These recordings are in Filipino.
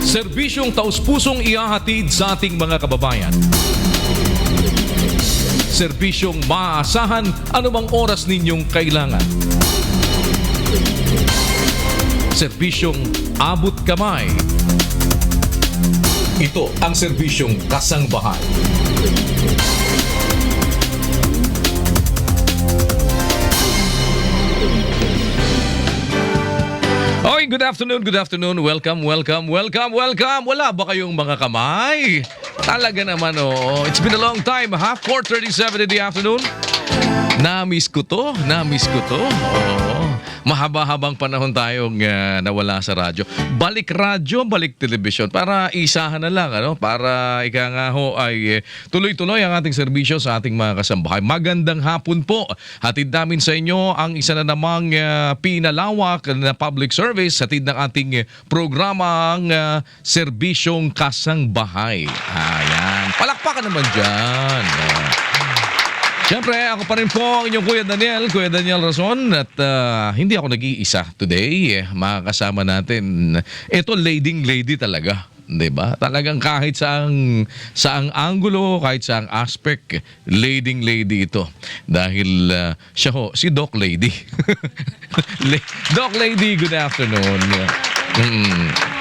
Serbisyong taus-pusong ihahatid sa ating mga kababayan. Serbisyong maaasahan anumang oras ninyong kailangan. Serbisyong abot kamay. Ito ang serbisyong kasangbahay. Oy, good afternoon, good afternoon. Welcome. Wala ba kayong mga kamay? Talaga naman, oh. It's been a long time, ha? 4:37 in the afternoon. Na-miss ko to. Oo. Mahaba-habang panahon tayong nawala sa radyo. Balik radyo, balik telebisyon. Para isahan na lang, ano? Para ika nga ho ay tuloy-tuloy ang ating serbisyo sa ating mga kasambahay. Magandang hapon po. Hatid namin sa inyo ang isa na namang pinalawak na public service. Hatid ng ating programang Serbisyong Kasangbahay. Ayan. Palakpakan naman dyan. Siyempre, ako pa rin po ang inyong Kuya Daniel Rason, at hindi ako nag-iisa today. Makakasama natin, ito lady talaga, 'di ba? Talagang kahit saang angulo, kahit saang aspect, lady ito. Dahil siya ho, si Doc Lady. Doc Lady, good afternoon.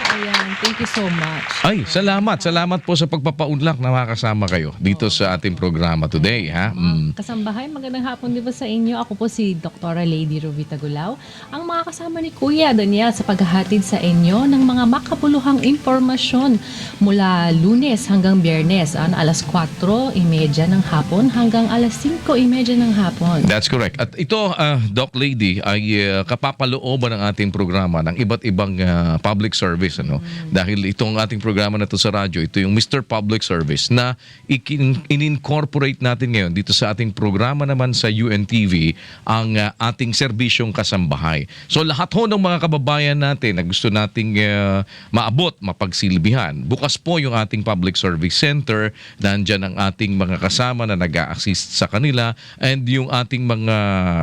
Ayan, thank you so much. Ay, salamat po sa pagpapaunlak na makasama kayo dito sa ating programa today, ha? Kasambahay, magandang hapon din ba sa inyo? Ako po si Dr. Lady Ruvita Gulao, ang mga kasama ni Kuya Daniel sa paghahatid sa inyo ng mga makabuluhang impormasyon mula Lunes hanggang Biyernes, alas 4:30 ng hapon hanggang alas 5:30 ng hapon. That's correct. At ito, Doc Lady, ay kapapalooban ng ating programa ng iba't ibang public service, ano? Dahil itong ating programa na to sa radyo, ito yung Mr. Public Service na in-incorporate natin ngayon dito sa ating programa naman sa UNTV, ang ating serbisyong kasambahay. So lahat ho ng mga kababayan natin na gusto nating maabot, mapagsilbihan, bukas po yung ating Public Service Center. Nandyan ang ating mga kasama na nag-a-assist sa kanila, and yung ating mga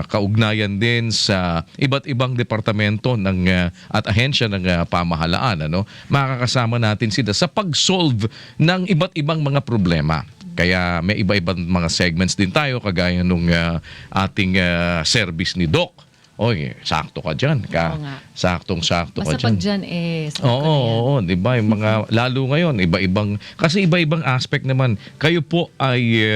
kaugnayan din sa iba't ibang departamento ng at ahensya ng pamahalaan, ano? Makakasama natin sila sa pag-solve ng iba't ibang mga problema. Kaya may iba-ibang mga segments din tayo, kagaya nung ating service ni Doc. Oy, sakto ka dyan. Saktong-sakto ka Basta dyan. pag dyan, Oo, di ba? Yung mga, lalo ngayon, kasi iba-ibang aspect naman. Kayo po ay,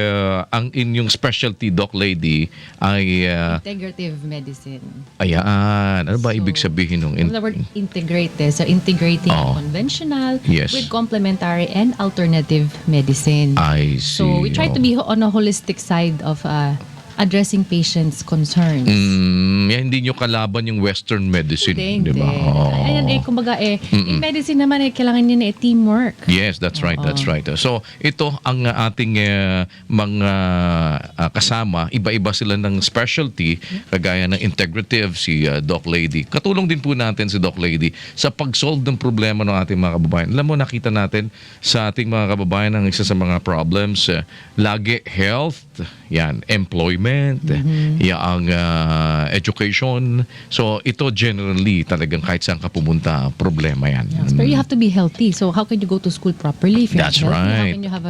ang inyong specialty, Doc Lady, ay... integrative medicine. Ayan. Ano ba ibig sabihin nung... The word integrated, so integrating conventional with complementary and alternative medicine. I see. So we try to be on a holistic side of addressing patients' concerns. Hindi nyo kalaban yung Western medicine, di ba? Ayan, kumbaga in medicine naman kailangan nyo na teamwork. Yes, that's right. So, ito ang ating mga kasama. Iba-iba sila ng specialty, kagaya ng integrative, si Doc Lady. Katulong din po natin si Doc Lady sa pag-solve ng problema ng ating mga kababayan. Alam mo, nakita natin sa ating mga kababayan ang isa sa mga problems, lagi health, yan, employment, ang education. So, ito generally talagang kahit saan ka pumunta, problema yan. Yes, but you have to be healthy. So, how can you go to school properly if you're That's not healthy? right. How can you have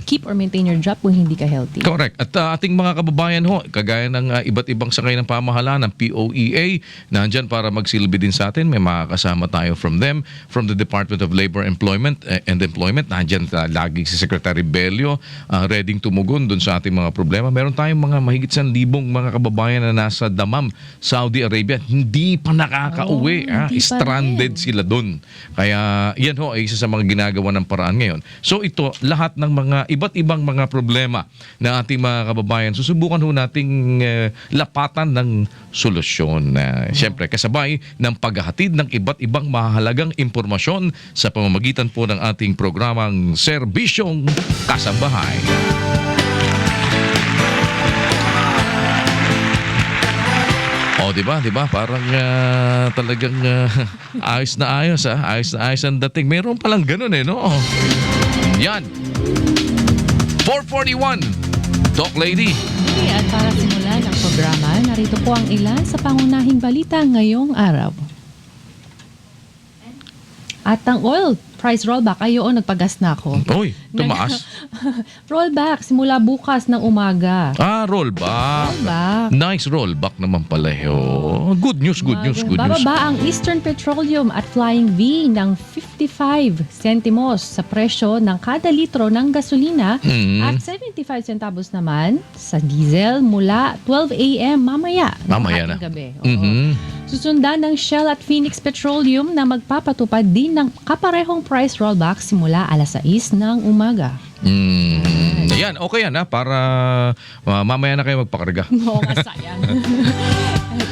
keep or maintain your job kung hindi ka healthy? Correct. At ating mga kababayan ho, kagaya ng iba't ibang sakay ng pamahalaan, ng POEA, nandyan para magsilbi din sa atin. May makakasama tayo from them, from the Department of Labor, Employment and Employment. Nandyan lagi si Secretary Bello, ready tumugon dun sa ating mga problema. Meron tayong mga mahigit 1,000 mga kababayan na nasa Dammam, Saudi Arabia, hindi pa nakakauwi. Stranded sila dun. Kaya yan ho ay isa sa mga ginagawa ng paraan ngayon. So ito, lahat ng mga iba't ibang mga problema na ating mga kababayan, susubukan ho nating lapatan ng solusyon. Siyempre, kasabay ng paghahatid ng iba't ibang mahalagang impormasyon sa pamamagitan po ng ating programang Serbisyong Kasambahay. Di ba? Parang talagang ayos na ayos, Ayos na ayos ang dating. Meron palang ganun, no? Yan. 4:41. Doc Lady. Okay, at para simulan ang programa, narito po ang ilan sa pangunahing balita ngayong araw. At ang oil price rollback. Ay, oo, nagpagas na ako. Uy, tumaas. Rollback simula bukas ng umaga. Rollback. Rollback. Nice rollback naman pala. Good news, good news, good news. Bababa ang Eastern Petroleum at Flying V ng 55 centimos sa presyo ng kada litro ng gasolina at 75 centavos naman sa diesel mula 12 a.m. mamaya Na. gabi. Susundan ng Shell at Phoenix Petroleum na magpapatupad din ng kaparehong price rollback simula alas 6 ng umaga. Yan, okay yan para mamaya na kayo magpakarga. Oo, sayang.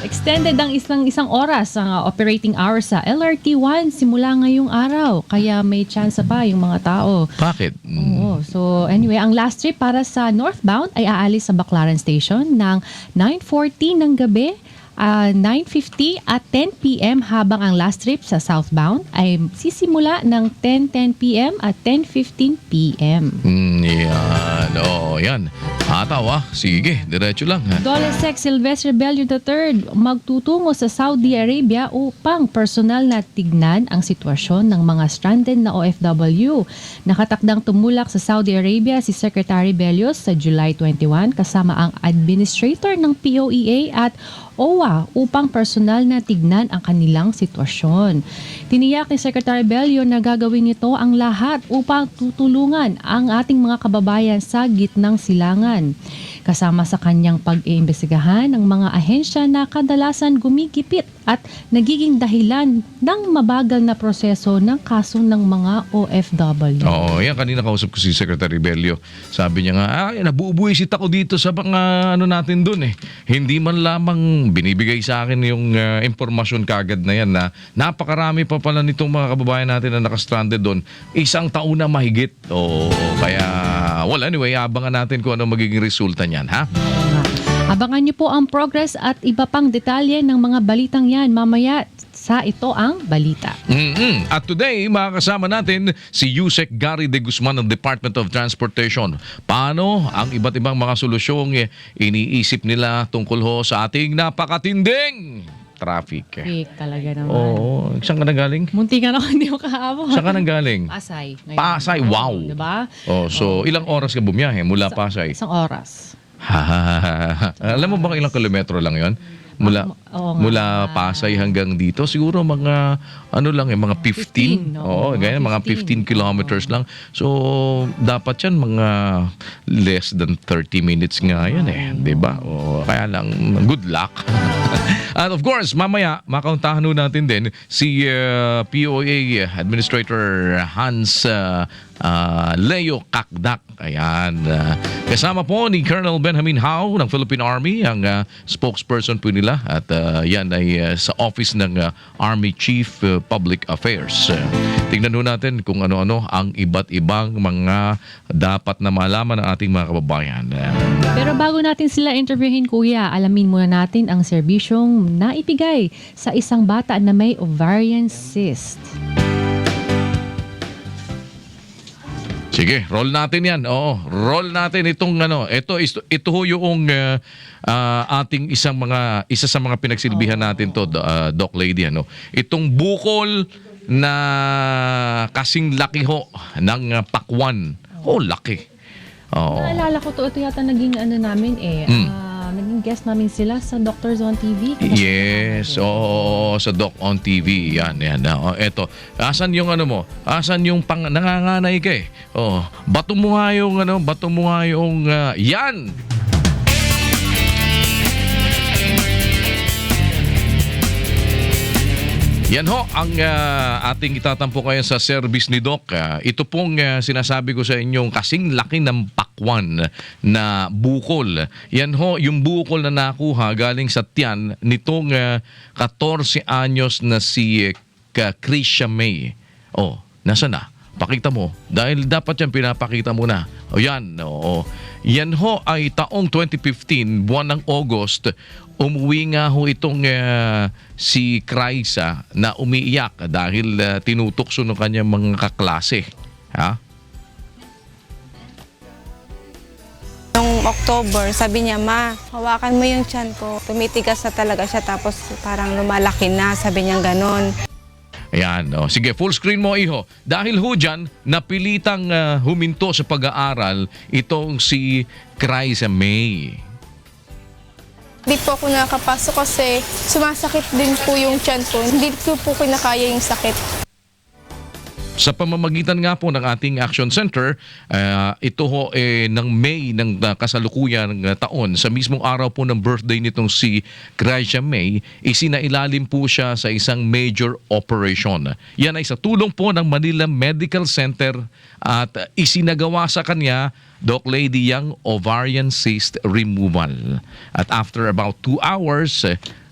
Extended ang isang oras ang operating hours sa LRT1 simula ngayong araw. Kaya may chance pa yung mga tao. Bakit? Oo. So anyway, ang last trip para sa northbound ay aalis sa Baclaran Station ng 9:40 ng gabi, 9:50 at 10 p.m. habang ang last trip sa southbound ay sisimula ng 10:10 p.m. at 10:15 p.m. Yan. Sige, diretso lang. Dolesec Silvestre Bello III magtutungo sa Saudi Arabia upang personal na tignan ang sitwasyon ng mga stranded na OFW. Nakatakdang tumulak sa Saudi Arabia si Secretary Bello sa July 21 kasama ang administrator ng POEA at OWA upang personal na tignan ang kanilang sitwasyon. Tiniyak ni Secretary Bello na gagawin nito ang lahat upang tutulungan ang ating mga kababayan sa gitnang silangan. Kasama sa kanyang pag-iimbestigahan ng mga ahensya na kadalasan gumigipit at nagiging dahilan ng mabagal na proseso ng kaso ng mga OFW. Yan kanina kausap ko si Secretary Bello. Sabi niya nga, nabubuisit ako dito sa mga natin dun eh. Hindi man lamang binibigay sa akin yung impormasyon kagad na yan na napakarami pa pala nitong mga kababayan natin na nakastranded doon. 1 taon na mahigit. Kaya, anyway, abangan natin kung ano magiging resulta niyan, ha? Abangan niyo po ang progress at iba pang detalye ng mga balitang yan mamaya sa Ito Ang Balita. At today, makakasama natin si Yusek Gary de Guzman ng Department of Transportation. Paano ang iba't ibang mga solusyong iniisip nila tungkol sa ating napakatinding traffic. Talaga naman. Oo. Saan ka nanggaling? Munti ka na hindi mo kahapon. Saan ka nanggaling? Pasay. Ngayon. Pasay, wow. Diba? So ilang oras ka bumiyahe mula Pasay? Isang oras. Alam mo bang ilang kilometro lang yon? Mula Pasay hanggang dito siguro mga mga 15. 15, ganyan, mga 15 kilometers lang. So dapat yan mga less than 30 minutes nga yan 'di ba? Kaya lang good luck. At of course, mamaya makauntahan natin din si POA Administrator Hans Leo Kakdak. Ayan. Kasama po ni Colonel Benjamin Hao ng Philippine Army, ang spokesperson po nila. At yan ay sa office ng Army Chief Public Affairs. Tingnan natin kung ano-ano ang iba't ibang mga dapat na malaman ng ating mga kababayan. Pero bago natin sila interviewin, Kuya, alamin muna natin ang serbisyong naibigay sa isang bata na may ovarian cyst. Sige, roll natin yan. Roll natin itong ito ho yung ating isa sa mga pinagsilbihan natin to, Doc Lady, Itong bukol na kasing laki ho ng pakwan. Laki. Naalala ko to, ito yata naging namin naging guest namin sila sa Doctors on TV. Yes, sa Doc on TV. Yan. Eto, asan yung mo? Asan yung nanganganay ka eh? Bato mo nga yung, yan! Yan ho ang ating itatampo kayo sa service ni Doc. Ito pong sinasabi ko sa inyong kasing laki ng pakwan na bukol. Yan ho, yung bukol na nakuha galing sa tiyan nitong 14 anyos na si Krisha May. Nasa na? Pakita mo. Dahil dapat yan pinapakita mo na. Yan. Yan ho ay taong 2015, buwan ng August. Umuwi nga ho itong si Kraisa na umiiyak dahil tinutokso ng kanyang mga kaklase. Noong October, sabi niya, "Ma, hawakan mo yung tiyan ko." Tumitigas na talaga siya tapos parang lumalaki na, sabi niya ganon. Ayan, sige, full screen mo, iho. Dahil ho dyan, napilitang huminto sa pag-aaral itong si Craisa May. Hindi po ako nakapasok kasi sumasakit din po yung tiyan ko. Hindi ko po kinakaya yung sakit. Sa pamamagitan nga po ng ating Action Center, ito ho ng May ng kasalukuyan ng taon, sa mismong araw po ng birthday nitong si Craisa May, isinailalim po siya sa isang major operation. Yan ay sa tulong po ng Manila Medical Center at isinagawa sa kanya, Doc Lady, yung ovarian cyst removal. At after about 2 hours,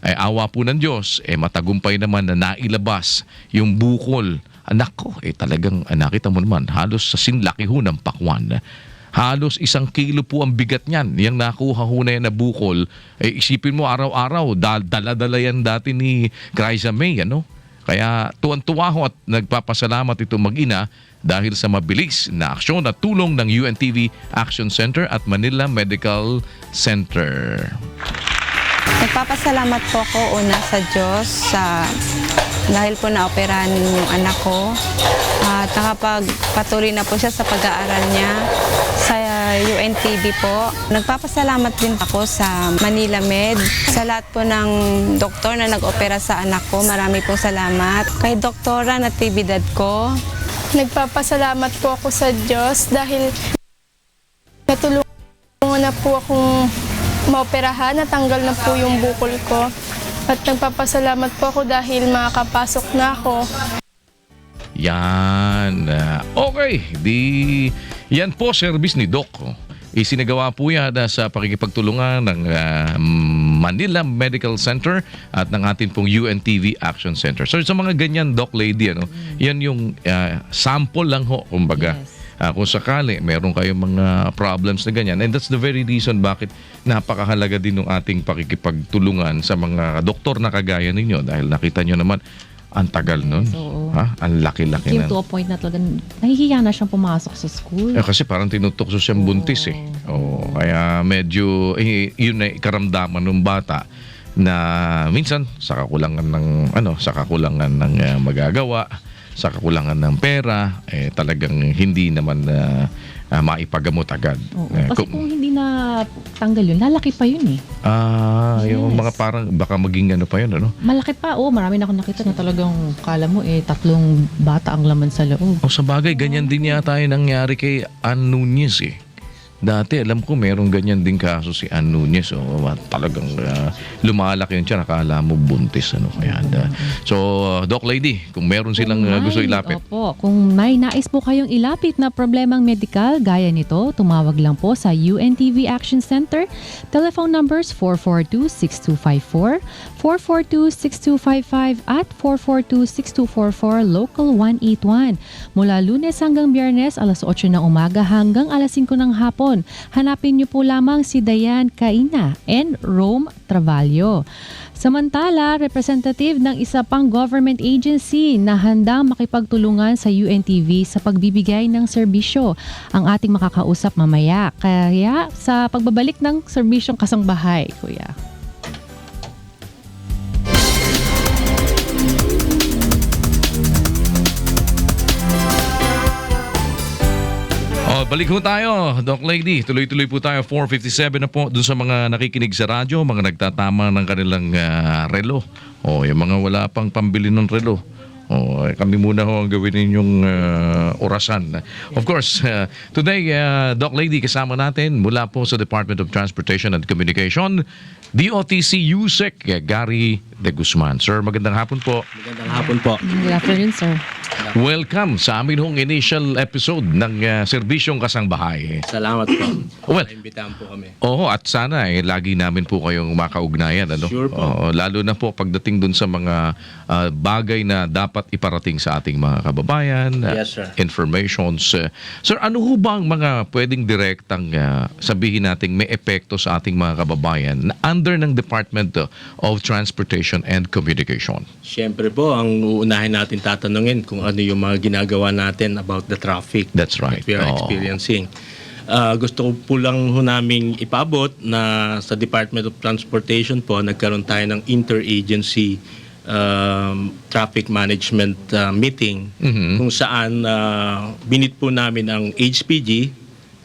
ay awa po ng Diyos, matagumpay naman na nailabas yung bukol. Anak ko, talagang nakita mo naman, halos sa sinlaki ho ng pakwan. Halos 1 kilo po ang bigat niyan. Yung nakuha ho na yan na bukol, isipin mo araw-araw, dala-dala yan dati ni Craisa May, ano? Kaya tuwan-tuwa ho at nagpapasalamat itong mag-ina dahil sa mabilis na aksyon at tulong ng UNTV Action Center at Manila Medical Center. Nagpapasalamat po ako una sa Diyos dahil po naoperahan yung anak ko. At nakapagpatuloy na po siya sa pag-aaral niya sa UNTV po. Nagpapasalamat din ako sa Manila Med, sa lahat po ng doktor na nag-opera sa anak ko. Marami pong salamat. Kay doktora na tibidad ko. Nagpapasalamat po ako sa Diyos dahil natulungan na po akong maoperahan, natanggal na po yung bukol ko. At nagpapasalamat po ako dahil makakapasok na ako. Yan. Okay. Yan po service ni Doc. Isinagawa po yan sa pakikipagtulungan ng Manila Medical Center at ng ating pong UNTV Action Center. So sa mga ganyan, Doc Lady, yan yung sample lang ho, kumbaga. Yes. Kung sakali meron kayong mga problems na ganyan. And that's the very reason bakit napakahalaga din ng ating pakikipagtulungan sa mga doktor na kagaya ninyo. Dahil nakita nyo naman, ang tagal nun. So, Ang laki-laki came na. to a point na talagang nahihiya na siyang pumasok sa school. Kasi parang tinutukso siyang buntis kaya medyo yun na karamdaman ng bata na minsan sa kakulangan ng magagawa, sa kakulangan ng pera, talagang hindi naman maipagamot agad. Kasi kung hindi na tanggal yun, lalaki pa yun eh. Yung Yes. mga parang baka maging pa yun, ano? Malaki pa, marami na akong nakita na talagang kala mo 3 bata ang laman sa loob. Sa bagay, ganyan din yata yung nangyari kay Ann Nunez Dati, alam ko, merong ganyan din kaso si Ann Nunez. Talagang lumalaki yun siya, nakala mo buntis. Doc Lady, kung meron silang gusto ilapit. Opo, kung may nais po kayong ilapit na problemang medikal gaya nito, tumawag lang po sa UNTV Action Center. Telephone numbers 442-6254, 442-6255 at 442-6244 Local 181. Mula Lunes hanggang Biyernes, alas 8 ng umaga hanggang alas 5 ng hapon. Hanapin niyo po lamang si Dayan Caina and Rome Travallo. Samantala, representative ng isa pang government agency na handang makipagtulungan sa UNTV sa pagbibigay ng serbisyo ang ating makakausap mamaya. Kaya sa pagbabalik ng serbisyong kasangbahay, Kuya. Balik po tayo, Doc Lady. Tuloy-tuloy po tayo. 4:57 na po dun sa mga nakikinig sa radyo, mga nagtatama ng kanilang relo. Yung mga wala pang pambili ng relo. Kami muna ho ang gawin ninyong orasan. Of course, today, Doc Lady, kasama natin mula po sa Department of Transportation and Communication, DOTC USEC, Gary De Guzman. Sir, magandang hapon po. Magandang hapon po. Good afternoon, sir. Welcome sa amin hong initial episode ng Serbisyong Kasangbahay. Salamat po. Well, Naimbitahan po kami. at sana lagi namin po kayong makaugnayan. Sure po. Lalo na po pagdating dun sa mga bagay na dapat iparating sa ating mga kababayan. Yes, sir. Informations. Sir, ano ho ba ang mga pwedeng direktang sabihin nating may epekto sa ating mga kababayan na under ng Department of Transportation and Communication? Siyempre po, ang uunahin natin tatanungin kung ano yung mga ginagawa natin about the traffic That's right. that we are experiencing. Gusto ko po lang ho naming ipaabot na sa Department of Transportation po, nagkaroon tayo ng interagency traffic management meeting Mhm. kung saan binit po namin ang HPG,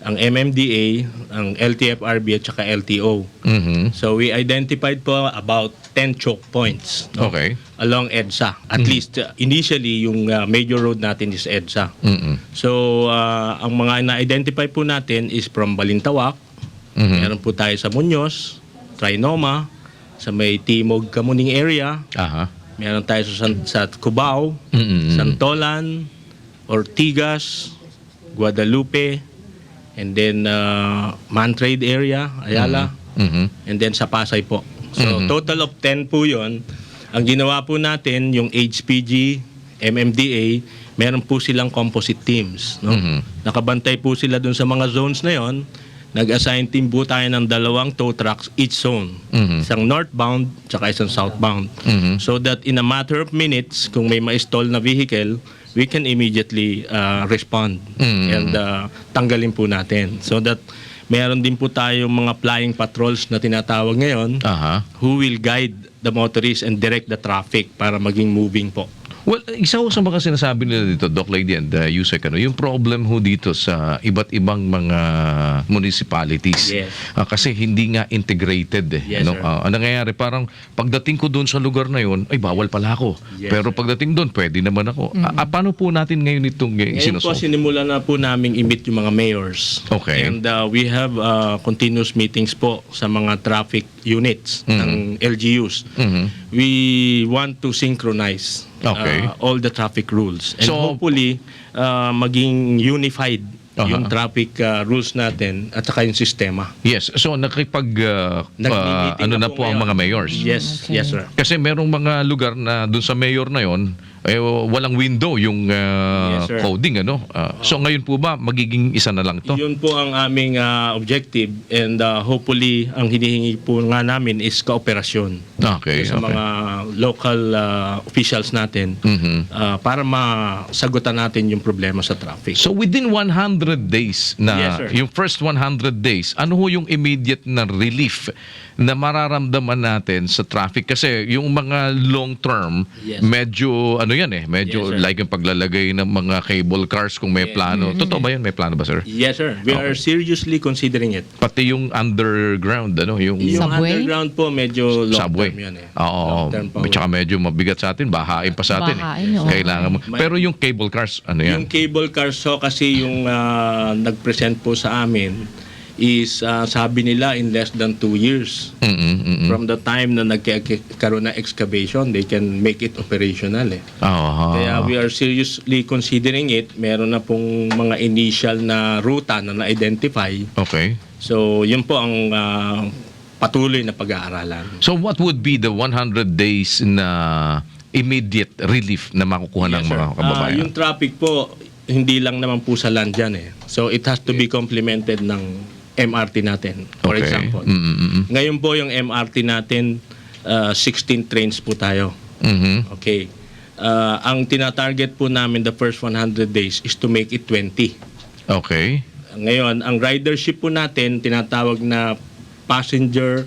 ang MMDA, ang LTFRB at saka LTO. Mhm. So we identified po about 10 choke points, no, Okay. along EDSA. At least initially yung major road natin is EDSA. Mhm. So ang mga na-identify po natin is from Balintawak, Mhm. meron po tayo sa Muñoz, Trinoma, sa may Timog Kamuning area, Aha. meron tayo sa Cubao, Mhm. Santolan, Ortigas, Guadalupe, and then Mantrade area, Ayala, Mhm. and then sa Pasay po. So total of 10 po yon. Ang ginawa po natin, yung HPG, MMDA, meron po silang composite teams. No? Mhm. Nakabantay po sila dun sa mga zones na yon. Nag-assign team po tayo ng 2 tow trucks each zone. Mhm. Isang northbound, tsaka isang southbound. Mhm. So that in a matter of minutes, kung may ma-stall na vehicle, we can immediately respond Mhm. and tanggalin po natin. So that meron din po tayong mga flying patrols na tinatawag ngayon Aha. who will guide the motorists and direct the traffic para maging moving po. Well, isa ho sa mga sinasabi nila dito, Doc Lady and Yusek, yung problem ho dito sa iba't ibang mga municipalities. Yes. Kasi hindi nga integrated. Yes, sir. Ang nangyayari, parang pagdating ko doon sa lugar na yun, ay bawal pala ako. Yes, Pero pagdating doon, pwede naman ako. Paano po natin ngayon itong Ngayon po, sinusolve? sinimula na po namin i-meet yung mga mayors. Okay. And we have continuous meetings po sa mga traffic units ng LGUs. Mhm. We want to synchronize Okay. all the traffic rules. And So- hopefully, maging unified Aha. yung traffic rules natin at saka yung sistema. Yes. So, Nagmi-meeting ano na na po po ang ngayon. mga mayors? Yes, Okay. yes sir. Kasi merong mga lugar na doon sa mayor na yon, walang window yung Yes, sir. coding, ano? So ngayon po ba magiging isa na lang to? Yun po ang aming objective and hopefully ang hinihingi po nga namin is kooperasyon Okay. sa mga local officials natin Mhm. para masagutan natin yung problema sa traffic. So within 100 days na Yes, sir. yung first 100 days, ano ho yung immediate na relief na mararamdaman natin sa traffic kasi yung mga long term Yes. medyo ano yan medyo Yes, sir. like yung paglalagay ng mga cable cars kung may plano. Totoo ba yan? May plano ba, sir? Yes sir, we are seriously considering it. Pati yung underground, ano, yung Yung Subway? underground po medyo long subway. term yun eh. Oo. Long term po. Tsaka medyo mabigat sa atin, bahain pa sa atin. Bahain, oo. Kailangan mo. Pero yung cable cars, ano yan? Yung cable cars so kasi yung nag-present po sa amin is sabi nila in less than 2 years. From the time na nagkaroon ng excavation, they can make it operational eh. Kaya we are seriously considering it. Meron na pong mga initial na ruta na na-identify. Okay. So, yun po ang patuloy na pag-aaralan. So what would be the 100 days na immediate relief na makukuha ng Yes, sir. mga kababayan? Yung traffic po, hindi lang naman po sa land yan eh. So, it has to be complemented ng MRT natin, for Okay. example. Ngayon po yung MRT natin, 16 trains po tayo. Mhm. Okay. Ang tinatarget po namin the first 100 days is to make it 20. Okay. Ngayon, ang ridership po natin, tinatawag na passenger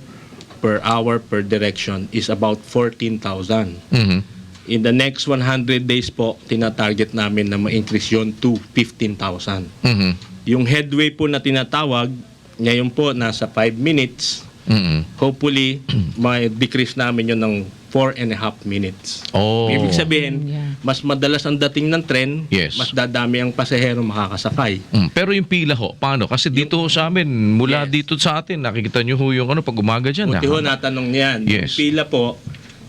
per hour per direction is about 14,000. Mhm. In the next 100 days po, tinatarget namin na ma-increase yun to 15,000. Mhm. Yung headway po na tinatawag, ngayon po nasa 5 minutes. Mhm. Hopefully, may decrease namin yun ng 4.5 minutes. Oh. Ibig sabihin, Yeah. mas madalas ang dating ng tren, Yes. mas dadami ang pasahero makakasakay. Pero yung pila ho, paano? Kasi dito sa amin, mula Yes. dito sa atin, nakikita nyo ho yung pag umaga dyan. Buti ho natanong niyan. Yes. Yung pila po,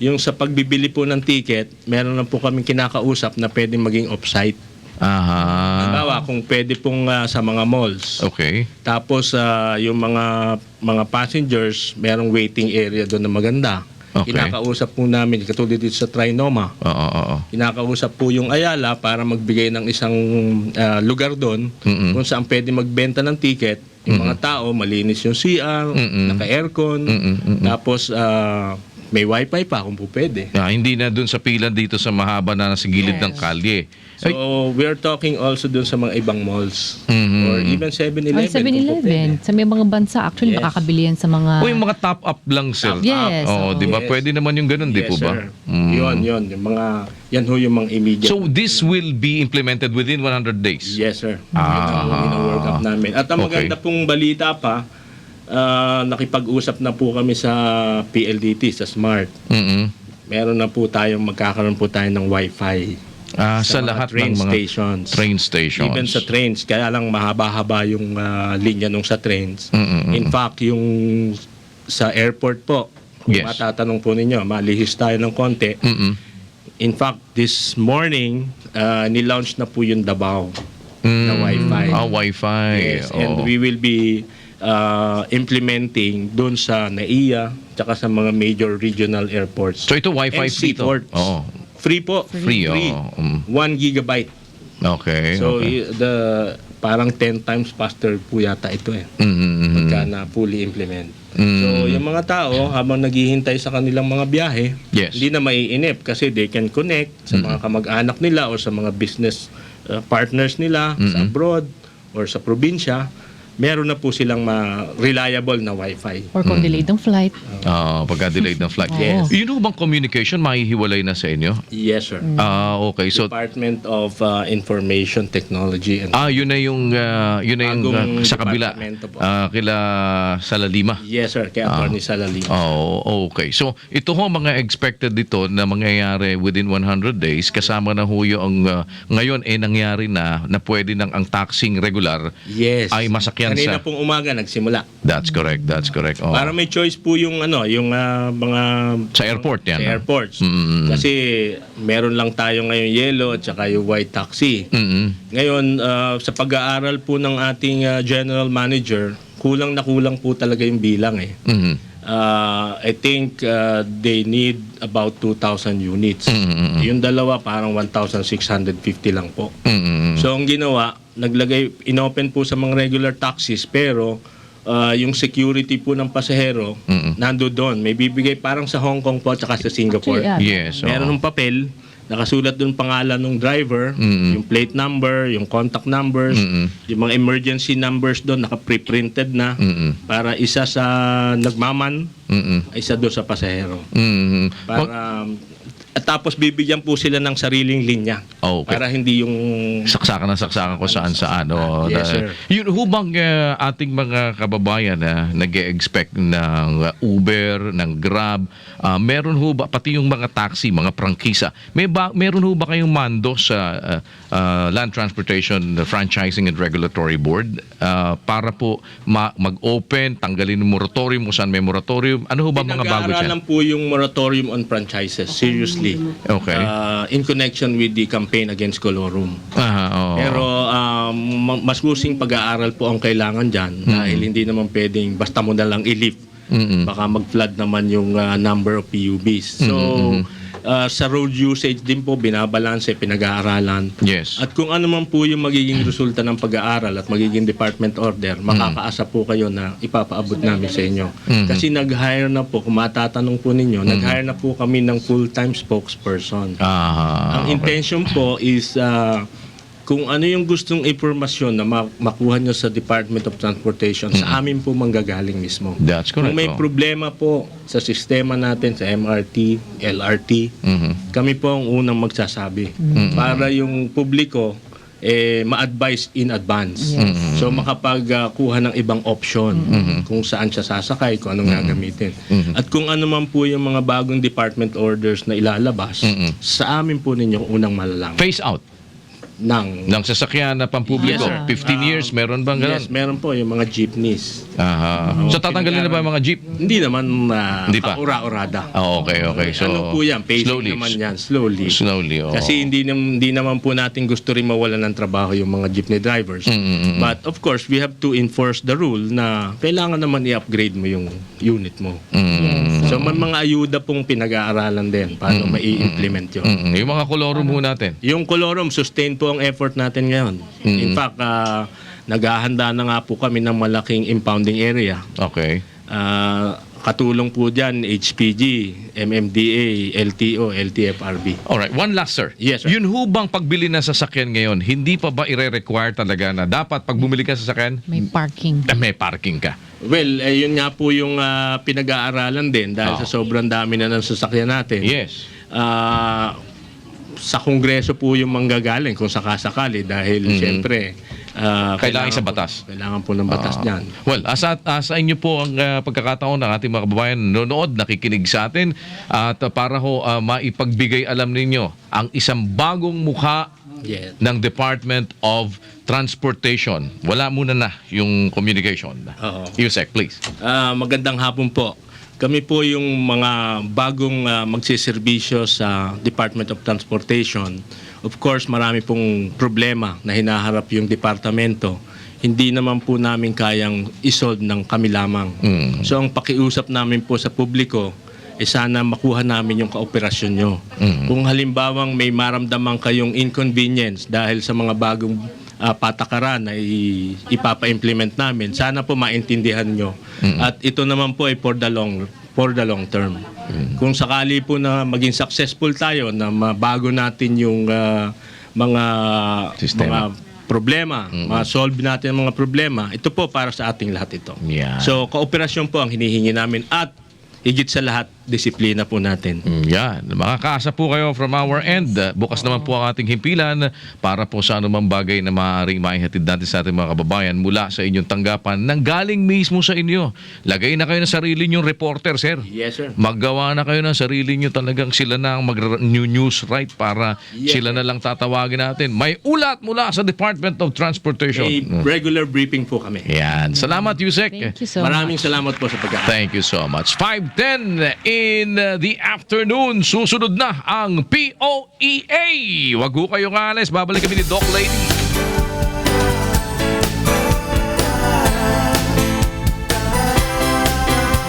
yung sa pagbibili po ng ticket, meron na po kaming kinakausap na pwedeng maging off-site. Aha. Halimbawa, kung pwede pong sa mga malls. Okay. Tapos yung mga passengers, merong waiting area doon na maganda. Okay. Kinakausap po namin, katulad dito sa Trinoma. Oo. Kinakausap po yung Ayala para magbigay ng isang lugar doon kung saan pwede magbenta ng ticket. Yung mga tao, malinis yung CR, naka-aircon. Tapos may wifi pa kung po pwede. Hindi na dun sa pila dito sa mahaba na nasa gilid ng kalye. So, we are talking also dun sa mga ibang malls. Mhm. Or even 7-Eleven. Ay, kung po 7-Eleven. pwede. Sa may mga bansa, actually, Yes. makakabili yan sa mga... O yung mga top up lang, sir. Top up. Yes. Oo, di ba? Yes. Pwede naman yung ganun, di Yes, po ba? sir. Yun. Yung mga, yan ho yung mga immediate. So, this will be implemented within 100 days? Yes, sir. Ah. Ino-work up namin. At ang Okay. maganda pong balita pa, nakipag-usap na po kami sa PLDT, sa Smart. Mhm. Meron na po magkakaroon po tayo ng Wi-Fi. Sa mga lahat train ng mga stations. train stations. Even sa trains, kaya lang mahaba-haba yung linya nung sa trains. In fact, yung sa airport po, kung Yes. matatanong po ninyo, malihis tayo ng konti. Mhm. In fact, this morning, nilaunch na po yung Davao na Wi-Fi. Wi-Fi. Yes, and we will be implementing doon sa NAIA tsaka sa mga major regional airports. So, ito Wi-Fi And free to? seaports. Oo. Free po. Free, oo. 1 gigabyte. Okay. So, okay. parang 10 times faster po yata ito eh. Mhm. Pagka na fully implement. So, yung mga tao, habang naghihintay sa kanilang mga biyahe, Yes. hindi na maiinip kasi they can connect sa mga kamag-anak nila o sa mga business partners nila sa abroad or sa probinsya. Meron na po silang reliable na Wi-Fi. Or kung delayed ng flight. Pagka delayed ng flight. Yes. Yun ho bang communication mahihiwalay na sa inyo? Yes, sir. Okay. So, Department of Information Technology and yun na yung Bagong sa kabila. departamento po. Kila Salalima. Yes, sir. Kay Atty. Salalima. Okay. So, ito ho mga expected dito na mangyayari within 100 days kasama na ho yung ngayon nangyari na pwede nang ang taxing regular Yes. ay masakyan Kanina sa... pong umaga nagsimula. That's correct. Oh. Para may choice po yung mga Sa airport yan. sa airports. Kasi meron lang tayo ngayon yellow at saka yung white taxi. Mhm. Ngayon, sa pag-aaral po ng ating general manager, kulang na kulang po talaga yung bilang eh. Mhm. I think they need about 2,000 units. Yung dalawa parang 1,650 lang po. Mhm. So ang ginawa, inopen po sa mga regular taxis pero yung security po ng pasahero nando doon. May bibigay parang sa Hong Kong po at saka sa Singapore. Actually, Yes. Meron ng papel, nakasulat doon pangalan ng driver, yung plate number, yung contact numbers, yung mga emergency numbers doon naka-pre-printed na para isa sa nagmaman, isa doon sa pasahero. Mhm. Para at tapos bibigyan po sila ng sariling linya. Okay. Para hindi yung saksakan kung saan. Oh. Yes, sir. Yun hubang ating mga kababayan na nag-expect ng Uber, ng Grab, meron ho ba, pati yung mga taxi, mga prangkisa, meron ho ba kayong mando sa Land Transportation Franchising and Regulatory Board para po mag-open, tanggalin yung moratorium kung saan may moratorium? Ano ho ba mga bago dyan? Pinag-aaralan po yung moratorium on franchises, seriously. Okay. In connection with the campaign against colorum. Oo. Pero mas kusing pag-aaral po ang kailangan dyan dahil hindi naman pwedeng basta mo na lang i-lift. Baka mag-flood naman yung number of PUBs. So, sa road usage din po, binabalanse, pinag-aaralan. Yes. At kung ano man po yung magiging resulta ng pag-aaral at magiging department order, makakaasa po kayo na ipapaabot namin sa inyo. Kasi nag-hire na po, kung matatanong po ninyo, nag-hire na po kami ng full-time spokesperson. Ang intention po is kung ano yung gustong impormasyon na makuha nyo sa Department of Transportation, sa amin po manggagaling mismo. That's correct. Kung may problema po sa sistema natin, sa MRT, LRT, kami po ang unang magsasabi. Para yung publiko ma-advise in advance. So makapagkuha ng ibang option kung saan siya sasakay, kung anong gagamitin. At kung ano man po yung mga bagong department orders na ilalabas, sa amin po ninyo unang malalaman. Phase out ng sasakyan na pampubliko. Yes, sir. 15 years, meron bang ganun? Yes, meron po yung mga jeepneys. So tatanggalin na ba yung mga jeep? Hindi naman Hindi pa. kaura-urada. Okay. So, ano po yan? Pacing naman yan. Slowly. Oo. Kasi hindi naman po natin gusto rin mawalan ng trabaho yung mga jeepney drivers. But of course, we have to enforce the rule na kailangan naman i-upgrade mo yung unit mo. So may mga ayuda pong pinag-aaralan din paano mai-implement yun. Yung mga kolorum ho natin. Yung kolorum, sustain po ang effort natin ngayon. In fact, naghahanda na nga po kami ng malaking impounding area. Okay. katulong po dyan, HPG, MMDA, LTO, LTFRB. Alright, one last sir. Yes, sir. Yun ho bang pagbili ng sasakyan ngayon, hindi pa ba i-require talaga na dapat pag bumili ka sa sasakyan, May parking. may parking ka? Well, yun nga po yung pinag-aaralan din dahil sa sobrang dami na ng sasakyan natin. Yes. Sa Kongreso po yung manggagaling kung sakasakali dahil siyempre Kailangan sa batas. Kailangan po ng batas niyan. Well, asa inyo po ang pagkakataon ng ating mga kababayan nanonood, nakikinig sa atin at para ho maipagbigay alam ninyo ang isang bagong mukha Yes. ng Department of Transportation. Wala muna na yung communication. Oo. Yusek, please. Magandang hapon po. Kami po yung mga bagong magsiservisyo sa Department of Transportation. Of course, marami pong problema na hinaharap yung departamento. Hindi naman po namin kayang isolve ng kami lamang. So ang pakiusap namin po sa publiko, sana makuha namin yung kooperasyon nyo. Kung halimbawang may maramdaman kayong inconvenience dahil sa mga bagong patakaran na ipapa-implement namin, sana po maintindihan nyo. At ito naman po ay for the long term. Kung sakali po na maging successful tayo na mabago natin yung mga Sistema. problema, ma-solve natin ang mga problema, ito po para sa ating lahat ito. Yeah. So, kooperasyon po ang hinihingi namin at higit sa lahat, disiplina po natin. Yan. Makakaasa po kayo from our end. Bukas naman po ang ating himpilan para po sa anumang bagay na maaaring maihatid natin sa ating mga kababayan mula sa inyong tanggapan nang galing mismo sa inyo. Lagay na kayo ng sarili nyong reporter, sir. Yes, sir. Maggawa na kayo ng sarili nyo, talagang sila na ang mag-news right para Yes, sila na lang tatawagin natin. May ulat mula sa Department of Transportation. A regular briefing po kami. Yan. Salamat, Yusek. Thank you so Maraming much. salamat po sa pagkakataon. Thank you so much. 5:10 in the afternoon. Susunod na ang POEA. Wag ho kayong alis. Babalik kami ni Doc Lady.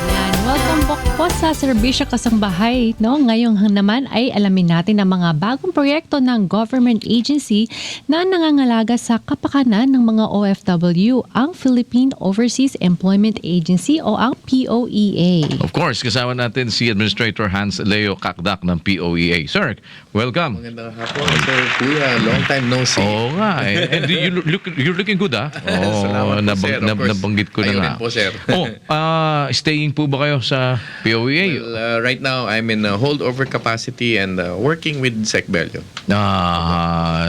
Yan. Welcome back po sa Serbisyo Kasangbahay. No? Ngayong naman ay alamin natin ang mga bagong proyekto ng government agency na nangangalaga sa kapakanan ng mga OFW, ang Philippine Overseas Employment Agency o ang POEA. Of course, kasama natin si Administrator Hans Leo Kakdak ng POEA. Sir, welcome. Magandang hapon, Sir Kuya. Long time no see. Oo nga. And you're looking good, ah. Oh, Salamat po, sir. Of course. nabanggit ko na Ayun nga. din po, sir. Staying po ba kayo sa POEA? Well, right now, I'm in holdover capacity and working with SecBelio.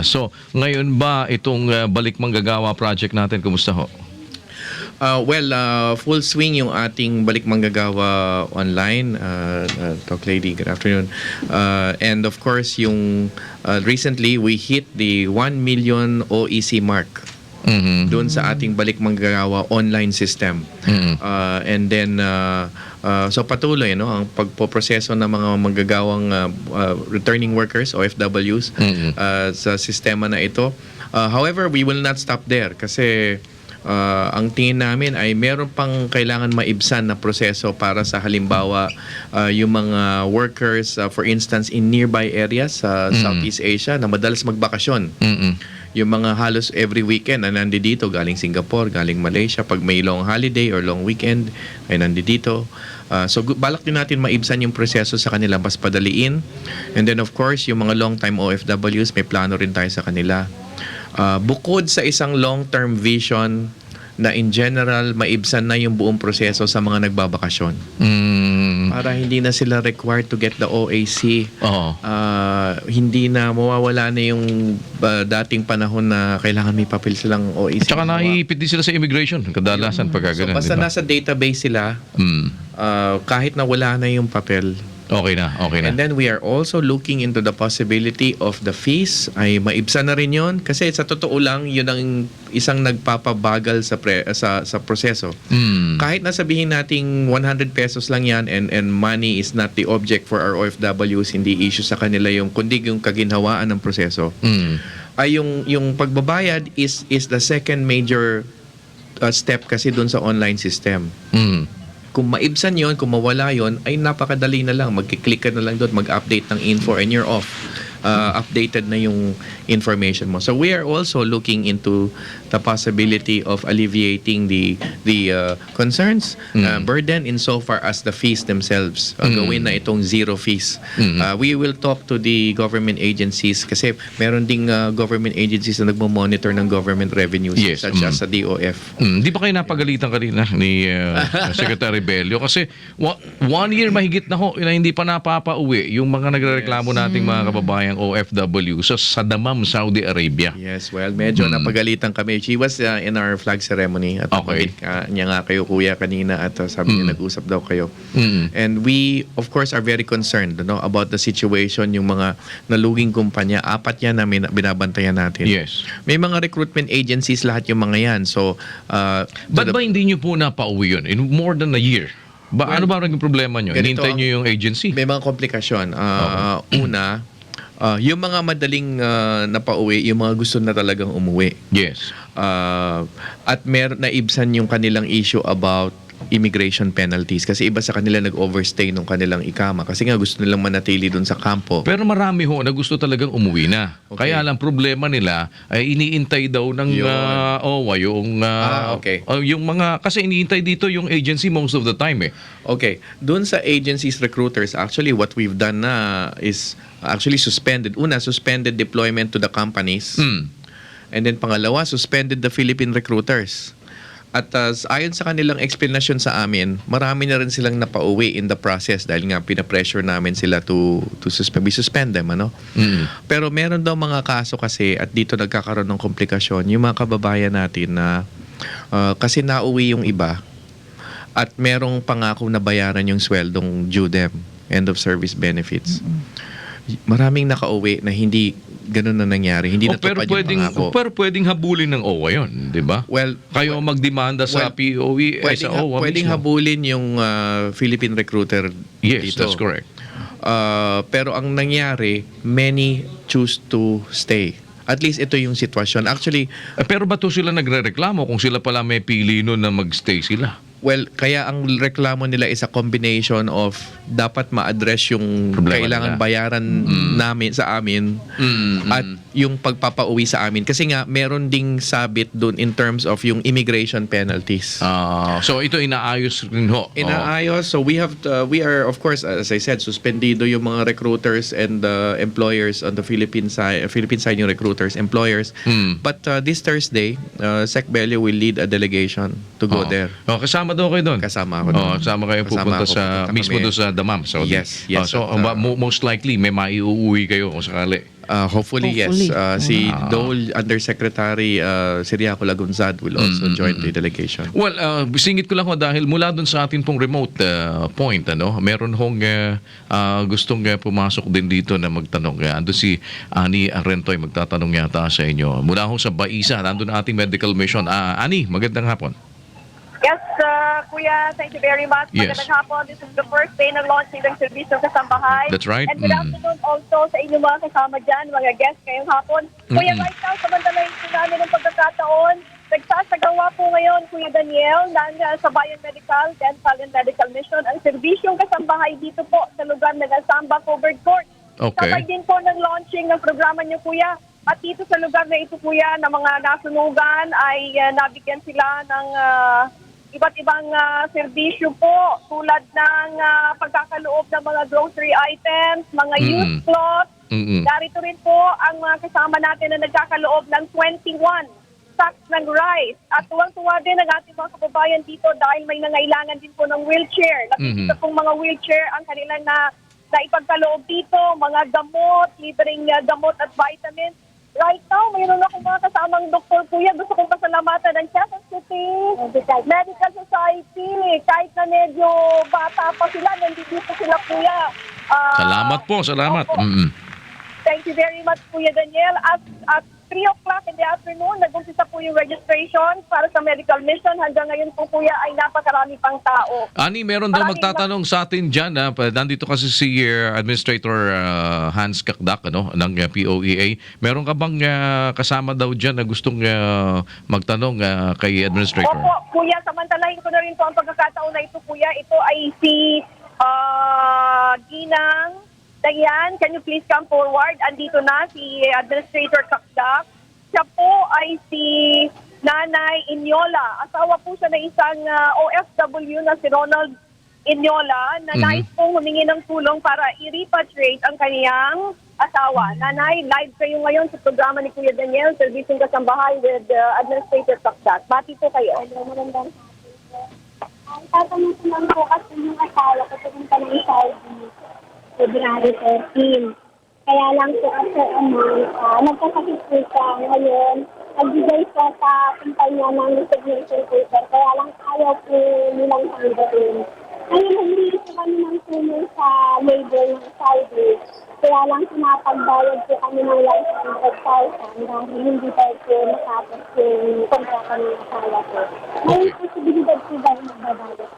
So, ngayon ba itong balik manggagawa project natin, kumusta ho? Full swing yung ating balik manggagawa online. Talk Lady, good afternoon. And of course, yung recently we hit the 1 million OEC mark. Doon sa ating balik manggagawa online system. And then so patuloy ang pagpoproseso ng mga manggagawang returning workers OFWs sa sistema na ito. However, we will not stop there kasi ang tingin namin ay meron pang kailangan maibsan na proseso para sa halimbawa yung mga workers for instance in nearby areas sa Southeast Asia na madalas magbakasyon. Yung mga halos every weekend na nandito galing Singapore, galing Malaysia, pag may long holiday or long weekend ay nandito. So balak din natin maibsan yung proseso sa kanila, mas padaliin. And then of course, yung mga long-time OFWs, may plano rin tayo sa kanila. Bukod sa isang long-term vision na in general maibsan na yung buong proseso sa mga nagbabakasyon. Para hindi na sila required to get the OAC. Oo. Hindi na mawawala na yung dating panahon na kailangan may papel silang OAC. Tsaka naiipit din sila sa immigration. Kadalasan pagka So ganun, basta di ba? nasa database sila, kahit na wala na yung papel. Okay na. And then we are also looking into the possibility of the fees ay maibsan na rin yun kasi sa totoo lang yun ang isang nagpapabagal sa proseso. Kahit na sabihin nating 100 pesos lang yan and money is not the object for our OFWs, hindi issue sa kanila yung kundi yung kaginhawaan ng proseso. Ay yung pagbabayad is the second major step kasi dun sa online system. Kung maibsan yon, kung mawala yon, ay napakadali na lang. Magkiklik ka na lang doon, mag-update ng info and you're off. updated na yung information mo. So we are also looking into the possibility of alleviating the concerns, burden insofar as the fees themselves. Gawin na itong zero fees. We will talk to the government agencies kasi meron ding government agencies na nagmo-monitor ng government revenues Yes, such as sa DOF. Di ba kayo napagalitan kanina ni Secretary Bello? Kasi 1 year mahigit na ho na hindi pa napapauwi yung mga nagrereklamo nating mga kababayang OFW sa Dammam, Saudi Arabia. Yes, well, medyo napagalitan kami. She was in our flag ceremony at Okay. niya nga kayo kuya kanina at sabi niya nag-usap daw kayo. And we of course are very concerned about the situation, yung mga naluging kumpanya. 4 yan na binabantayan natin. Yes. May mga recruitment agencies lahat yung mga yan. So, Ba't ba hindi nyo po napauwi yun in more than a year? Ano ba naging problema nyo? ganito Hinintay nyo yung agency? may mga komplikasyon. Una, yung mga madaling napauwi, yung mga gusto na talagang umuwi. Yes. At naibsan yung kanilang issue about immigration penalties kasi iba sa kanila nag-overstay nung kanilang ikama kasi nga gusto nilang manatili dun sa kampo. Pero marami ho na gusto talagang umuwi na. Okay. Kaya lang problema nila ay iniintay daw ng Yun. OWA yung okay. yung mga kasi iniintay dito yung agency most of the time eh. Okay, dun sa agencies recruiters, actually what we've done na is actually suspended. Una, suspended deployment to the companies. And then pangalawa, suspended the Philippine recruiters. At ayon sa kanilang explanation sa amin, marami na rin silang napauwi in the process dahil nga pinapressure namin sila to suspend them, ano? Pero meron daw mga kaso kasi at dito nagkakaroon ng komplikasyon yung mga kababayan natin na kasi nauwi yung iba at merong pangako na bayaran yung sweldong due them, end of service benefits. Maraming nakauwi na hindi ganun na nangyari, hindi natupad yung pangako. Pero pwedeng habulin ng OWA yun, di ba? Well, Kayo ang magdemanda sa POE sa OWA pwedeng mismo. habulin yung Philippine recruiter Yes, dito. that's correct. Pero ang nangyari, many choose to stay. At least ito yung sitwasyon. Actually, Pero ba't to sila nagrereklamo kung sila pala may pili nun na magstay sila? well, kaya ang reklamo nila is a combination of dapat ma-address yung Problema kailangan nila. bayaran namin sa amin at yung pagpapauwi sa amin. Kasi nga, meron ding sabit dun in terms of yung immigration penalties. So ito inaayos rin ho. Inaayos. So we are of course, as I said, suspendido yung mga recruiters and employers on the Philippine side yung recruiters, employers. But this Thursday, Sec Bello will lead a delegation to go there. Kasama daw kayo doon? Kasama ako doon. Kasama kayo pupunta sa pupunta mismo kami. doon sa Dammam, Saudi. Yes. So most likely may maiuwi kayo kung sakali. Hopefully, yes. Si Dole Undersecretary Siriaco Lagunzad will also join the delegation. Well, singit ko lang ho dahil mula doon sa atin pong remote point, meron hong gustong pumasok din dito na magtanong. Ando si Ani Arentoy magtatanong yata sa inyo. Mula ho sa Baisa, nandun ating medical mission. Ani, magandang hapon. Yes, Kuya, thank you very much. Yes. Magandang hapon. This is the first day ng launching ng serbisyo sa Sambahay. That's right. And good afternoon also sa inyong mga kasama dyan, mga guests ngayong hapon. Kuya, right now, samantalahin po namin ng pagkakataon. Nagsasagawa po ngayon, Kuya Daniel, ng sa Bayan Medical, Dental and Medical Mission, ang serbisyong kasambahay dito po sa lugar ng Samba Covered Court. Okay. Sabay din po ng launching ng programa niyo, Kuya. At dito sa lugar na ito, Kuya, na mga nasunugan ay nabigyan sila ng iba't ibang serbisyo po tulad ng pagkakaloob ng mga grocery items, mga used clothes. Narito rin po ang mga kasama natin na nagkakaloob ng 21 sacks ng rice. At tuwang-tuwa din ang ating mga kababayan dito dahil may nangailangan din po ng wheelchair. Nakikita pong mga wheelchair ang kanilang na ipagkaloob dito, mga gamot, libreng gamot at vitamins. Right now, mayroon akong mga kasamang doktor, Kuya. Gusto kong pasalamatan ng Quezon City Medical Society. Kahit na medyo bata pa sila, nandito sila, Kuya. Salamat po, salamat. Opo. Thank you very much, Kuya Daniel. At 3 o'clock in the afternoon, nag-umpisa po yung registration para sa medical mission. Hanggang ngayon po, Kuya, ay napakarami pang tao. Ani, meron daw Maraming magtatanong sa atin dyan. Nandito kasi si Administrator Hans Kakdak ng POEA. Meron ka bang kasama daw dyan na gustong magtanong kay Administrator? Opo, Kuya, samantalahin ko na rin po ang pagkakataon na ito, Kuya. Ito ay si Ginang Dayan, can you please come forward? Andito na si Administrator Kakdak. Siya po ay si Nanay Inyola. Asawa po siya ng isang OFW na si Ronald Inyola na nais pong humingi ng tulong para i-repatriate ang kaniyang asawa. Nanay, live kayo ngayon sa programa ni Kuya Daniel, Servisyong Kasambahay with Administrator Kakdak. Bati po kayo. Magandang ang tatanong ko lang po kasi yung asawa ko pumunta ng Saudi February 13. Kaya lang po kasi nagkasakit po siya ngayon. Nagbigay siya sa kumpanya ng resignation paper. Kaya lang ayaw po nilang tanggapin. Ngayon hindi po kami ng tulong sa labor ng Saudi. Kaya lang pinapagbayad po kami ng 100,000 dahil hindi tayo po natapos yung kontrata ng asawa ko. Ngayon posibilidad po dahil magbabayad.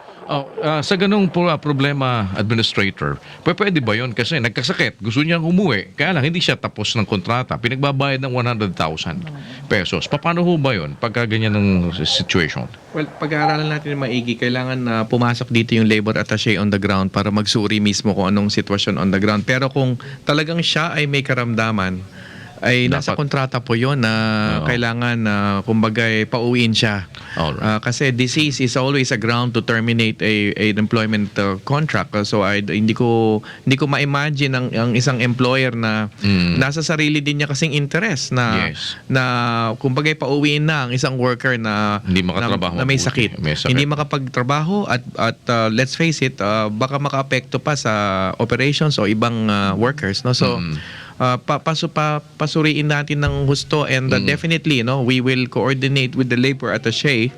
Sa ganung problema, Administrator, pwede ba yun? Kasi nagkasakit, gusto niyang umuwi, kaya lang hindi siya tapos ng kontrata, pinagbabayad ng 100,000 pesos. Paano ho ba yun pagka ganyan ng situation? Well, pag-aaralan natin maigi, kailangan na pumasok dito yung labor attaché on the ground para magsuri mismo kung anong sitwasyon on the ground. Pero kung talagang siya ay may karamdaman, ay nasa kontrata po yun na kailangan kumbaga pauwiin siya. Alright. Kasi disease is always a ground to terminate an employment contract. So hindi ko ma-imagine ang isang employer na nasa sarili din niya kasing interest na Yes. na kumbaga pauwiin na ang isang worker na Hindi makatrabaho na may mabuti. sakit. May sakit. Hindi makapagtrabaho at let's face it, baka makaapekto pa sa operations o ibang workers, no? So pasuriin natin ng husto and definitely we will coordinate with the labor attaché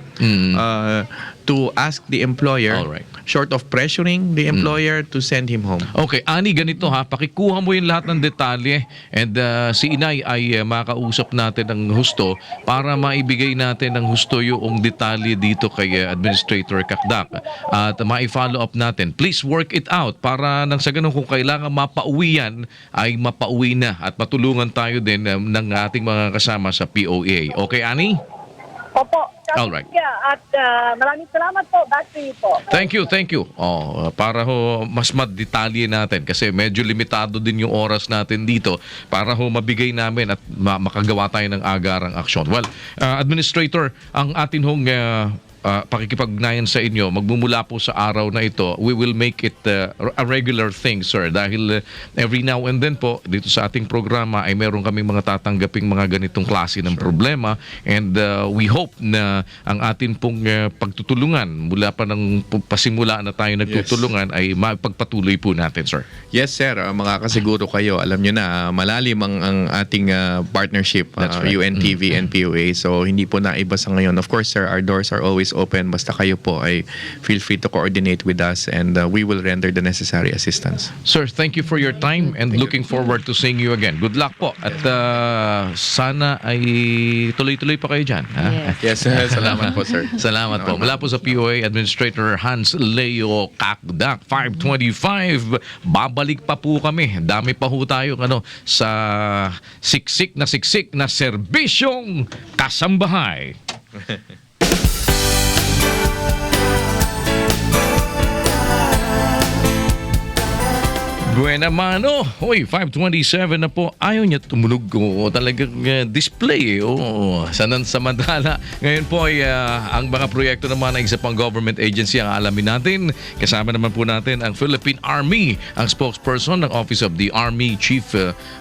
to ask the employer, Alright. short of pressuring the employer, to send him home. Okay, Ani, ganito ha, pakikuha mo yung lahat ng detalye and si Inay ay makausap natin ng husto para maibigay natin ng husto yung detalye dito kay Administrator Kakdak at ma-follow up natin. Please work it out para nang sa ganun kung kailangan mapauwi yan ay mapauwi na at matulungan tayo din ng ating mga kasama sa POA. Okay, Ani? Opo. Alright. At maraming salamat po. Back to you po. Thank you. Para ho mas madetalye natin kasi medyo limitado din yung oras natin dito para ho mabigay namin at makagawa tayo ng agarang aksyon. Well, Administrator, ang atin hong pakikipagnayan sa inyo, magmumula po sa araw na ito, we will make it a regular thing, sir. Dahil every now and then po, dito sa ating programa ay meron kaming mga tatanggaping mga ganitong klase ng problema and we hope na ang atin pong pagtutulungan mula pa ng pasimula na tayo nagtutulungan ay mapagpatuloy po natin, sir. Yes, sir. Makakasiguro kayo. Alam nyo na, malalim ang ating partnership, That's right. UNTV and POA. So, hindi po naiba sa ngayon. Of course, sir, our doors are always open. Basta kayo po ay feel free to coordinate with us and we will render the necessary assistance. Sir, thank you for your time and looking forward to seeing you again. Good luck po. At sana ay tuloy-tuloy pa kayo dyan. Ha? Yes, salamat po, sir. Salamat po. Mula po sa POA Administrator Hans Leo Kakdak, 525. Babalik pa po kami. Dami pa ho tayo sa siksik na serbisyong kasambahay. Buena mano. Hoy, 527 na po. Ayaw niya tumulog ko. Talagang display. Samantala. Ngayon po ay ang mga proyekto naman ng isa pang government agency ang alamin natin. Kasama naman po natin ang Philippine Army, ang spokesperson ng Office of the Army Chief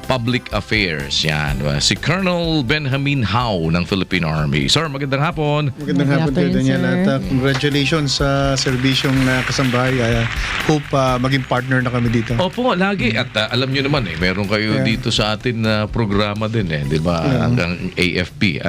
Public Affairs. Yan. Si Colonel Benjamin Hao ng Philippine Army. Sir, magandang hapon. Magandang hapon kayo, Daniel. At congratulations sa serbisyong kasambahay. Hope maging partner na kami dito. Opo, lagi. At alam nyo naman meron kayo dito sa atin na programa din di ba? Ang AFP.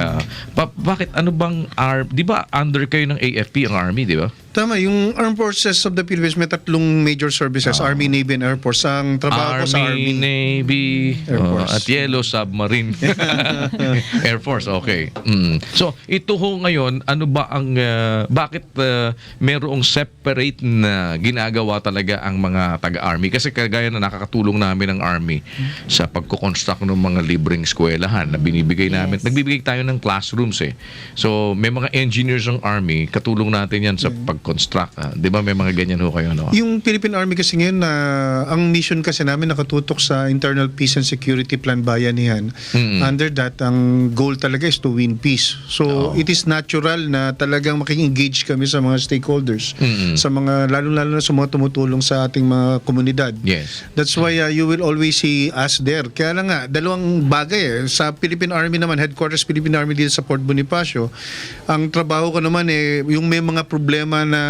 Bakit ano bang di ba under kayo ng AFP ang Army, di ba? Tama, yung Armed Forces of the Philippines may tatlong major services, Army, Navy, and Air Force. Ang trabaho ko sa Army, Navy, Air Force. at Yellow Submarine. Air Force, okay. So, ito ho ngayon, ano ba ang, bakit merong separate na ginagawa talaga ang mga taga-Army? Kasi kagaya na nakakatulong namin ang Army sa pagkukonstruct ng mga libreng eskwelahan na binibigay namin. Nagbibigay tayo ng classrooms So, may mga engineers ng Army, katulong natin yan sa construct. Di ba may mga ganyan ho kayo? No? Yung Philippine Army kasi ngayon, ang mission kasi namin nakatutok sa Internal Peace and Security Plan Bayanihan. Under that, ang goal talaga is to win peace. So, it is natural na talagang making-engage kami sa mga stakeholders, sa mga, lalo-lalo na sa mga tumutulong sa ating mga komunidad. Yes. That's why you will always see us there. Kaya lang nga, dalawang bagay Sa Philippine Army naman, headquarters Philippine Army dito sa Port Bonifacio, ang trabaho ko naman yung may mga problema na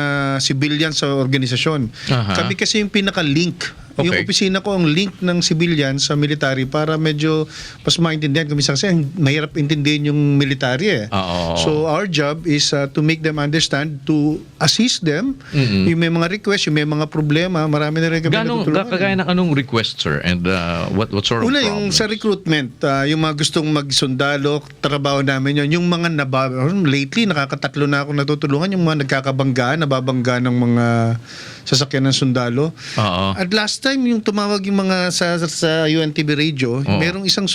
civilian sa organisasyon. Aha. Kami kasi yung pinaka-link. Yung Okay. opisina ko ang link ng civilian sa military para medyo mas maintindihan. Kasi mahirap intindihin yung military Oo. So our job is to make them understand, to assist them. Yung may mga request, yung may mga problema, marami na rin kami natutulungan. Kagaya ng anong request, sir? And what sort of Una, problems? yung sa recruitment, yung mga gustong magsundalo, trabaho namin yun. Yung mga lately, nakakatatlo na ako natutulungan, yung mga nagkakabanggaan, nababanggaan ng mga sasakyan ng sundalo. Oo. At last time, yung tumawag yung mga sa UNTV radio, merong isang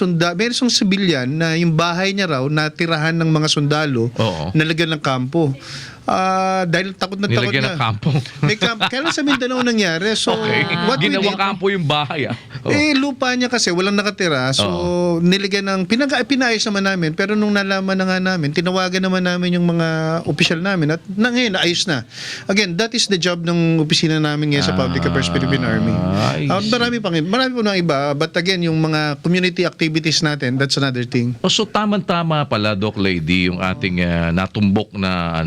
civilian na yung bahay niya raw, natirahan ng mga sundalo, Oo. nalagyan ng kampo. Dahil takot na takot Nilagyan na. ng kampo. May kampo. Kailan sa Mindanao nangyari? So, Okay. what we Ginawang did, kampo yung bahay. lupa niya kasi walang nakatira. So, nilagyan ng pinayos naman namin. Pero nung nalaman na nga namin, tinawagan naman namin yung mga opisyal namin at ngayon naayos na. Again, that is the job ng opisina namin ngayon sa Public Affairs Philippine Army. Marami pa ng iba. But again, yung mga community activities natin, that's another thing. So tama-tama pala, Doc Lady, yung ating natumbok na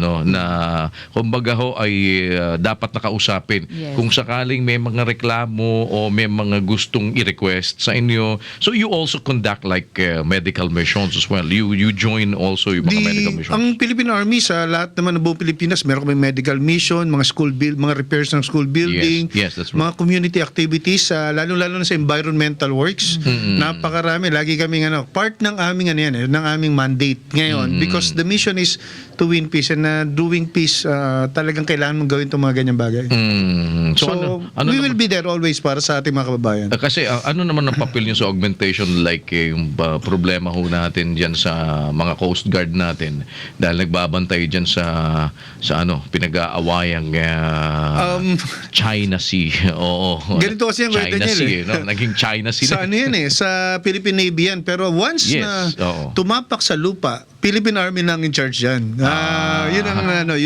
kumbaga ho ay dapat nakausapin. Yes. Kung sakaling may mga reklamo o may mga gustong i-request sa inyo. So you also conduct like medical missions as well. You join also yung mga medical missions. Ang Philippine Army sa lahat naman ng buong Pilipinas, meron kami medical mission, mga mga repairs ng school building, Yes, that's right. mga community activities, lalo-lalo na sa environmental works. Napakarami. Lagi kami part ng aming ng aming mandate ngayon because the mission is to win peace and doing peace, talagang kailangan mong gawin itong mga ganyang bagay. So, We will be there always para sa ating mga kababayan. Kasi ano naman ang papel niyo sa augmentation, like yung problema ho natin diyan sa mga Coast Guard natin dahil nagbabantay diyan sa pinag-aawayang China Sea. Oo. Ganito kasi ang China Daniel, Sea, no? Naging China Sea. Sa sa Philippine Navy yan. Pero once Yes, na oo. tumapak sa lupa, Philippine Army lang in charge yan. Yun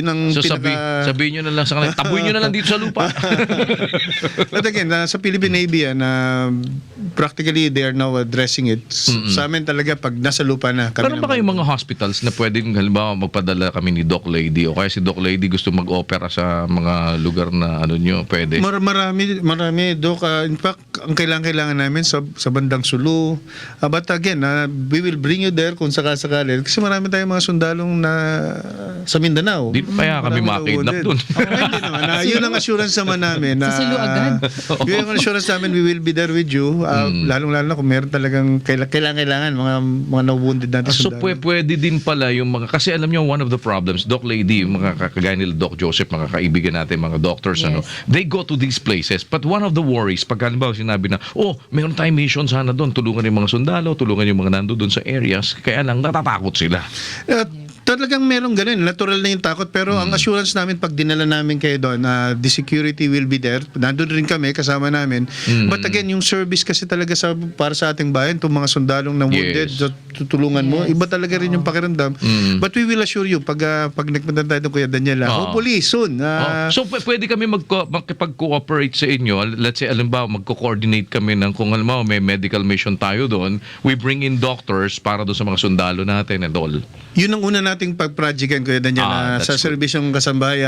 ang So sabihin nyo na lang sa kanila, tabuin nyo na lang dito sa lupa. But again, sa Philippine Navy yan, practically they are now addressing it. Sa amin talaga pag nasa lupa na. Meron ba kayong mga hospitals na pwedeng halimbawa magpadala kami ni Doc Lady o kaya si Doc Lady gusto mag-opera sa mga lugar na nyo, pwede? Marami, Doc. In fact, ang kailangan namin sa bandang Sulu. But again, we will bring you there kung sakasakali. Kasi marami tayong mga sundalong na sa Mindanao. Di pa kami makidnap dun. Hindi naman. Yun ang assurance naman namin. Sa Sulu agad. Yun ang assurance namin, we will be there with you. Lalong-lalo na kung meron talagang kailangan mga na-wounded natin So sundalo. pwede din pala yung mga, kasi alam nyo, one of the problems, Doc Lady, yung mga kagaya nila Doc Joseph, mga kaibigan natin, mga doctors, Yes. they go to these places. But one of the worries, pag halimbawa sinabi na, meron tayong mission sana doon, tulungan yung mga sundalo, tulungan yung mga nando doon sa areas, kaya lang natatakot sila. Talagang merong ganun. Natural na yung takot. Pero ang assurance namin pag dinala namin kayo doon, the security will be there. Nandun rin kami, kasama namin. But again, yung service kasi talaga para sa ating bayan, itong mga sundalong na wounded, Yes. tutulungan mo, iba talaga rin yung pakiramdam. But we will assure you, pag nagpunta tayo doon, Kuya Daniel, hopefully soon. So pwede kami makipag-cooperate sa inyo. Let's say, alimbawa, magko-coordinate kami ng kung halimbawa may medical mission tayo doon, we bring in doctors para doon sa mga sundalo natin and all. Yun ang una nating pag-projectan, Kuya Daniel, That's sa good. serbisyong kasambay.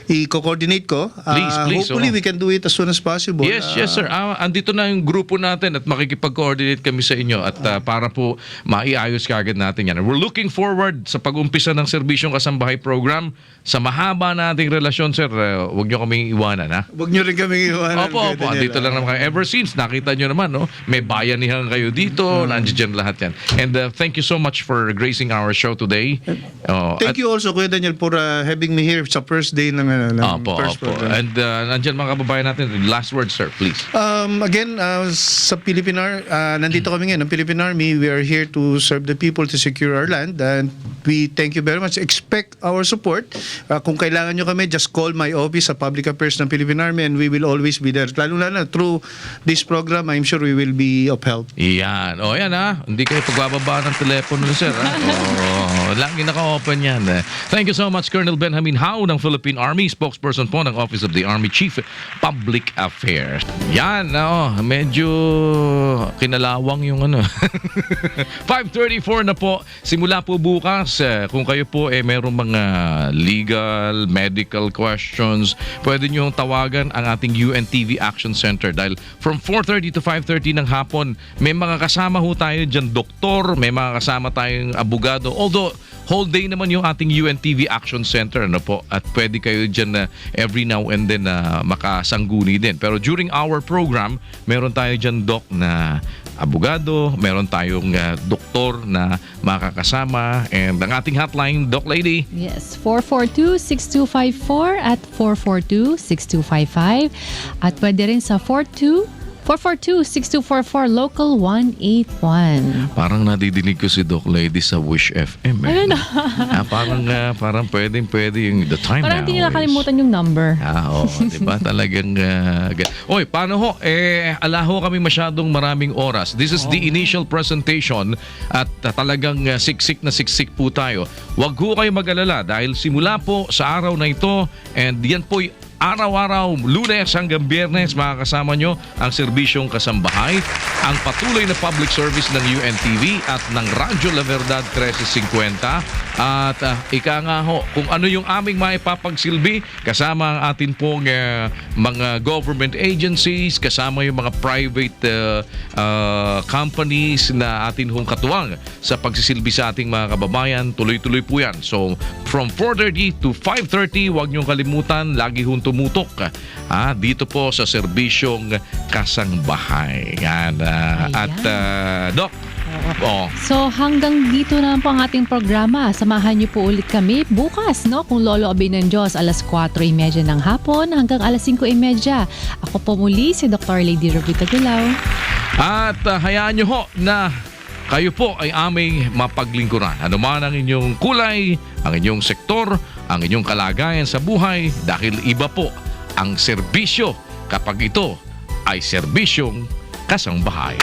I-coordinate ko. Please, Hopefully, we can do it as soon as possible. Yes, sir. Andito na yung grupo natin at makikipag-coordinate kami sa inyo at para po maiayos kaagad natin yan. We're looking forward sa pag-umpisa ng Serbisyong Kasambahay Program. Sa mahaba nating relasyon, sir, huwag nyo kaming iwanan, ha? Huwag nyo rin kami iwanan. Opo. Dito lang naman kayo. Ever since, nakita nyo naman, no? May bayanihan kayo dito. Nandiyan lahat yan. And thank you so much for gracing our show today. Thank you also, Kuya Daniel, for having me here sa first day ng first program. And nandiyan mga kababayan natin. Last word, sir, please. Again, sa Philippine Army, nandito kami ngayon, ng Philippine Army, we are here to serve the people, to secure our land. And we thank you very much. Expect our support. Kung kailangan nyo kami, just call my office sa Public Affairs ng Philippine Army and we will always be there. Lalo through this program, I'm sure we will be of help. Yan. O yan ha. Hindi kayo pagbababa ng telepono ni sir. Lagi naka-open yan. Thank you so much, Colonel Benjamin Hao ng Philippine Army, spokesperson po ng Office of the Army Chief Public Affairs. Yan. Medyo kinalawang yung 5:34 na po. Simula po bukas, kung kayo po merong mga legal, medical questions, pwede nyo tawagan ang ating UNTV Action Center dahil from 4:30 to 5:30 ng hapon, may mga kasama ho tayo dyan, doktor, may mga kasama tayong abogado. Although, whole day naman yung ating UNTV Action Center, po, at pwede kayo dyan na every now and then makasangguni din. Pero during our program, meron tayo dyan, Doc, na abogado, meron tayong doktor na makakasama, and ang ating hotline, Doc Lady. Yes, 442-6254 at 442-6255. At pwede rin sa 442-6244 Local 181. Parang nadidinig ko si Doc Lady sa Wish FM. Ayun na. Parang pwede yung the time Parang now hindi nila is- kalimutan yung number. Diba? Talagang... Oy, paano ho? Ala ho kami masyadong maraming oras. This is the initial presentation at talagang siksik na siksik po tayo. Huwag ho kayo mag-alala dahil simula po sa araw na ito, and yan po'y araw-araw, Lunes hanggang Biyernes, makakasama nyo ang serbisyong Kasambahay, ang patuloy na public service ng UNTV at ng Radyo La Verdad 1350. At ika nga ho, kung ano yung aming maipapagsilbi, kasama ang atin pong mga government agencies, kasama yung mga private companies na atin hong katuwang sa pagsisilbi sa ating mga kababayan, tuloy-tuloy po yan. So, from 4:30 to 5:30, huwag niyong kalimutan, lagi hong tumutok dito po sa serbisyong Kasangbahay. Yan. At Doc, So hanggang dito na po ang ating programa. Samahan niyo po ulit kami bukas, no? Kung Lolo Abay ng Diyos, alas 4:30 ng hapon hanggang alas 5:30. Ako po muli si Dr. Lady Rubita Gulaw. at hayaan niyo ho na kayo po ay aming mapaglingkuran. Ano man ang inyong kulay, ang inyong sektor, ang inyong kalagayan sa buhay, dahil iba po ang serbisyo kapag ito ay serbisyong Kasangbahay.